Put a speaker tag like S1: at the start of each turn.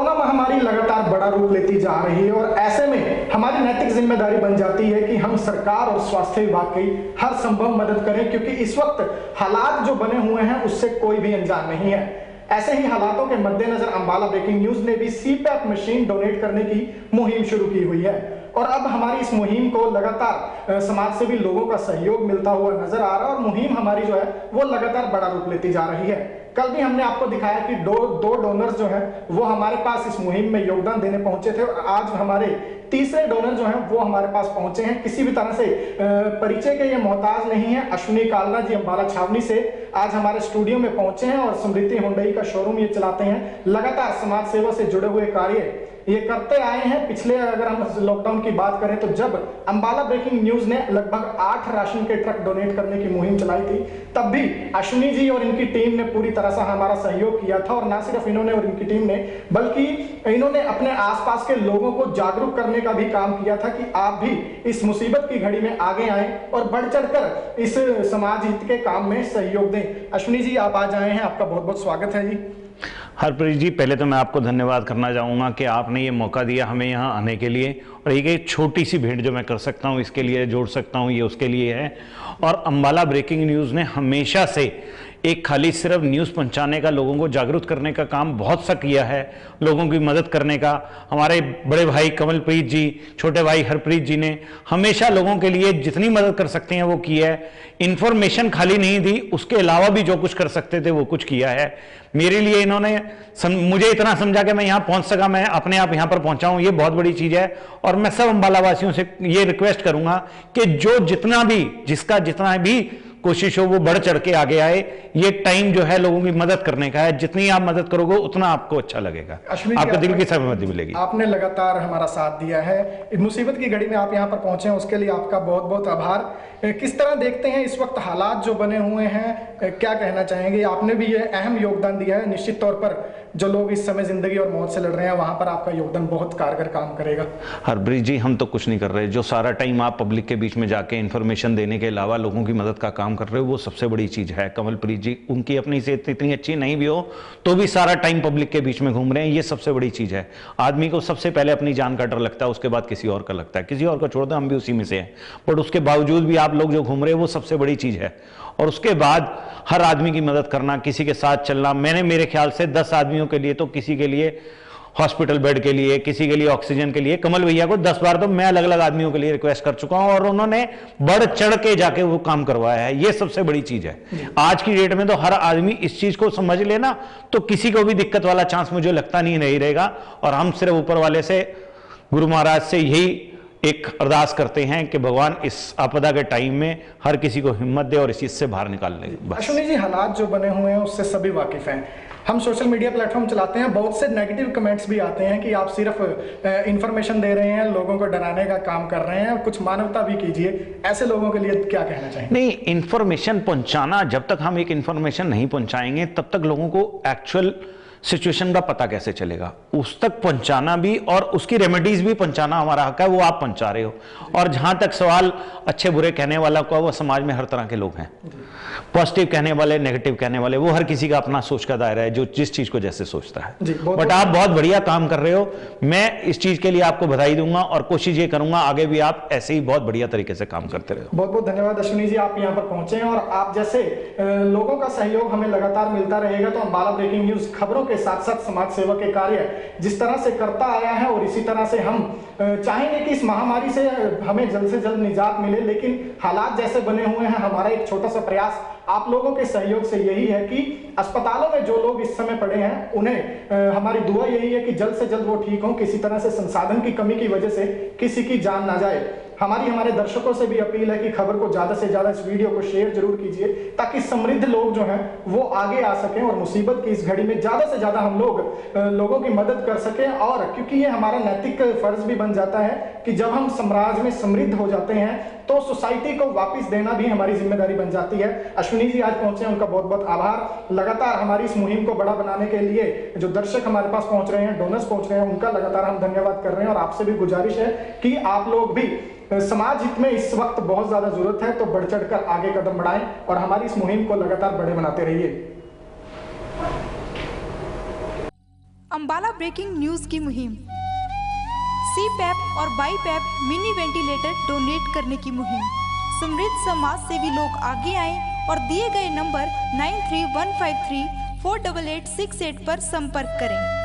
S1: Corona महामारी लगातार बड़ा रूप लेती जा रही है और ऐसे में हमारी नैतिक जिम्मेदारी बन जाती है कि हम सरकार और स्वास्थ्य विभाग की हर संभव मदद करें, क्योंकि इस वक्त हालात जो बने हुए हैं उससे कोई भी अनजान नहीं है। ऐसे ही हालातों के मद्देनजर अंबाला ब्रेकिंग न्यूज ने भी CPAP मशीन डोनेट करने की मुहिम शुरू की हुई है और अब हमारी इस मुहिम को लगातार समाज सेवी लोगों का सहयोग मिलता हुआ नजर आ रहा है और मुहिम हमारी जो है वो लगातार बड़ा रूप लेती जा रही है। कल भी हमने आपको दिखाया कि दो डोनर्स जो हैं वो हमारे पास इस मुहिम में योगदान देने पहुंचे थे और आज हमारे तीसरे डोनर जो हैं वो हमारे पास पहुंचे हैं। किसी भी तरह से परिचय के ये मोहताज नहीं है। अश्विनी कालना जी अंबाला छावनी से आज हमारे स्टूडियो में पहुंचे हैं और समृद्धि हुंडई का शोरूम ये चलाते हैं। लगातार समाज सेवा से जुड़े हुए कार्य ये करते आए हैं। पिछले अगर हम लॉकडाउन की बात करें तो जब अंबाला ब्रेकिंग न्यूज ने लगभग 8 राशन के ट्रक डोनेट करने की मुहिम चलाई थी, तब भी अश्विनी जी और इनकी टीम ने पूरी तरह से हमारा सहयोग किया था और ना सिर्फ इन्होंने और इनकी टीम ने बल्कि इन्होंने अपने आसपास के लोगों को जागरूक करने का भी काम किया था कि आप भी इस मुसीबत की घड़ी में आगे आए और बढ़ चढ़कर इस समाज हित के काम में सहयोग दें। अश्विनी जी आप आज आए हैं, आपका बहुत बहुत स्वागत है जी।
S2: हरप्रीत जी, पहले तो मैं आपको धन्यवाद करना चाहूँगा कि आपने ये मौका दिया हमें यहाँ आने के लिए और एक छोटी सी भेंट जो मैं कर सकता हूँ इसके लिए जोड़ सकता हूँ, ये उसके लिए है। और अंबाला ब्रेकिंग न्यूज़ ने हमेशा से एक खाली सिर्फ न्यूज़ पहुंचाने का, लोगों को जागरूक करने का काम बहुत सा किया है, लोगों की मदद करने का। हमारे बड़े भाई कमलप्रीत जी, छोटे भाई हरप्रीत जी ने हमेशा लोगों के लिए जितनी मदद कर सकते हैं वो की है। इन्फॉर्मेशन खाली नहीं दी, उसके अलावा भी जो कुछ कर सकते थे वो कुछ किया है। मेरे लिए इन्होंने मुझे इतना समझा कि मैं यहाँ पहुँच सका, मैं अपने आप यहाँ पर पहुँचा हूँ, ये बहुत बड़ी चीज़ है। और मैं सब अंबाला वासियों से ये रिक्वेस्ट करूँगा कि जो जितना भी जिसका जितना भी कोशिश हो वो बढ़ चढ़ के आगे आए। ये टाइम जो है लोगों की मदद करने का है, जितनी आप मदद करोगे उतना आपको अच्छा लगेगा, आपके दिल की सहमति मिलेगी।
S1: आपने लगातार हमारा साथ दिया है, मुसीबत की घड़ी में आप यहाँ पर पहुंचे हैं, उसके लिए आपका बहुत बहुत आभार। किस तरह देखते हैं इस वक्त हालात जो बने हुए हैं, क्या कहना चाहेंगे? आपने भी ये अहम योगदान दिया है, निश्चित तौर पर जो लोग इस समय जिंदगी और मौत से लड़ रहे हैं वहां पर आपका योगदान बहुत कारगर काम करेगा।
S2: हरप्रीत जी, हम तो कुछ नहीं कर रहे, जो सारा टाइम आप पब्लिक के बीच में जाके इन्फॉर्मेशन देने के अलावा लोगों की मदद का काम कर रहे हो वो सबसे बड़ी चीज है। कमलप्रीत जी, उनकी अपनी सेहत इतनी अच्छी नहीं भी हो तो भी सारा टाइम पब्लिक के बीच में घूम रहे हैं, ये सबसे बड़ी चीज है। आदमी को सबसे पहले अपनी जान का डर लगता है, उसके बाद किसी और का लगता है। किसी और का छोड़ दो, हम भी उसी में से हैं, बट उसके बावजूद भी आप लोग जो घूम रहे हो वो सबसे बड़ी चीज है। और उसके बाद हर आदमी की मदद करना, किसी के साथ चलना। मैंने मेरे ख्याल से 10 आदमियों के लिए तो किसी के लिए हॉस्पिटल बेड के लिए, किसी के लिए ऑक्सीजन के लिए, कमल भैया को 10 बार तो मैं अलग अलग आदमियों के लिए रिक्वेस्ट कर चुका हूं और उन्होंने बढ़ चढ़ के जाके वो काम करवाया है। ये सबसे बड़ी चीज है आज की डेट में। तो हर आदमी इस चीज को समझ लेना तो किसी को भी दिक्कत वाला चांस मुझे लगता नहीं रहेगा। और हम सिर्फ ऊपर वाले से, गुरु महाराज से यही एक अरदास करते हैं कि भगवान इस आपदा के टाइम में हर किसी को हिम्मत दे और इस चीज से बाहर निकाल ले।
S1: अश्विनी जी, हालात जो बने हुए हैं उससे सभी वाकिफ हैं। हम सोशल मीडिया प्लेटफॉर्म चलाते हैं, बहुत से नेगेटिव कमेंट्स भी आते हैं कि आप सिर्फ इंफॉर्मेशन दे रहे हैं, लोगों को डराने का काम कर रहे हैं, कुछ मानवता भी कीजिए। ऐसे लोगों के लिए क्या कहना चाहेंगे?
S2: नहीं, इंफॉर्मेशन पहुंचाना, जब तक हम एक इंफॉर्मेशन नहीं पहुंचाएंगे तब तक लोगों को एक्चुअल सिचुएशन का पता कैसे चलेगा। उस तक पहुंचाना भी और उसकी रेमेडीज भी पहुंचाना हमारा हक है, वो आप पहुंचा रहे हो। और जहां तक सवाल अच्छे बुरे कहने वाला का, वो समाज में हर तरह के लोग हैं, पॉजिटिव कहने वाले, नेगेटिव कहने वाले, वो हर किसी का अपना सोच का दायरा है, जो जिस चीज को जैसे सोचता है। बट आप बहुत बढ़िया काम कर रहे हो, मैं इस चीज के लिए आपको बधाई दूंगा और कोशिश ये करूंगा आगे भी आप ऐसे ही बहुत बढ़िया तरीके से काम करते रहो।
S1: बहुत बहुत धन्यवाद अश्विनी जी, आप यहाँ पर पहुंचे हैं और आप जैसे लोगों का सहयोग हमें लगातार मिलता रहेगा तो अंबाला ब्रेकिंग न्यूज खबरों के साथ साथ समाज सेवा के कार्य जिस तरह से करता आया है और इसी तरह से हम चाहेंगे कि इस महामारी से हमें जल्द से जल्द निजात मिले। लेकिन हालात जैसे बने हुए हैं, हमारा एक छोटा सा प्रयास आप लोगों के सहयोग से यही है कि अस्पतालों में जो लोग इस समय पड़े हैं उन्हें हमारी दुआ यही है कि जल्द से जल्द वो ठीक हों, किसी तरह से संसाधन की कमी की वजह से किसी की जान ना जाए। हमारे दर्शकों से भी अपील है कि खबर को ज्यादा से ज्यादा, इस वीडियो को शेयर जरूर कीजिए ताकि समृद्ध लोग जो हैं वो आगे आ सकें और मुसीबत की इस घड़ी में ज्यादा से ज्यादा हम लोगों की मदद कर सकें। और क्योंकि ये हमारा नैतिक फर्ज भी बन जाता है कि जब हम समाज में समृद्ध हो जाते हैं तो सोसाइटी को वापस देना भी हमारी जिम्मेदारी बन जाती है। अश्विनी जी आज पहुंचे, उनका बहुत बहुत आभार। लगातार हमारी इस मुहिम को बड़ा बनाने के लिए जो दर्शक हमारे पास पहुंच रहे हैं, डोनर्स पहुंच रहे हैं, उनका लगातार हम धन्यवाद कर रहे हैं। और आपसे भी गुजारिश है कि आप लोग भी समाज हित में इस वक्त बहुत ज्यादा जरूरत है तो बढ़ चढ़कर आगे कदम बढ़ाएं और हमारी इस मुहिम को लगातार बड़े बनाते रहिए।
S3: अंबाला ब्रेकिंग न्यूज की मुहिम, CPAP और BiPAP मिनी वेंटिलेटर डोनेट करने की मुहिम। समृद्ध समाज सेवी लोग आगे आएं और दिए गए नंबर 9315348868 पर संपर्क करें।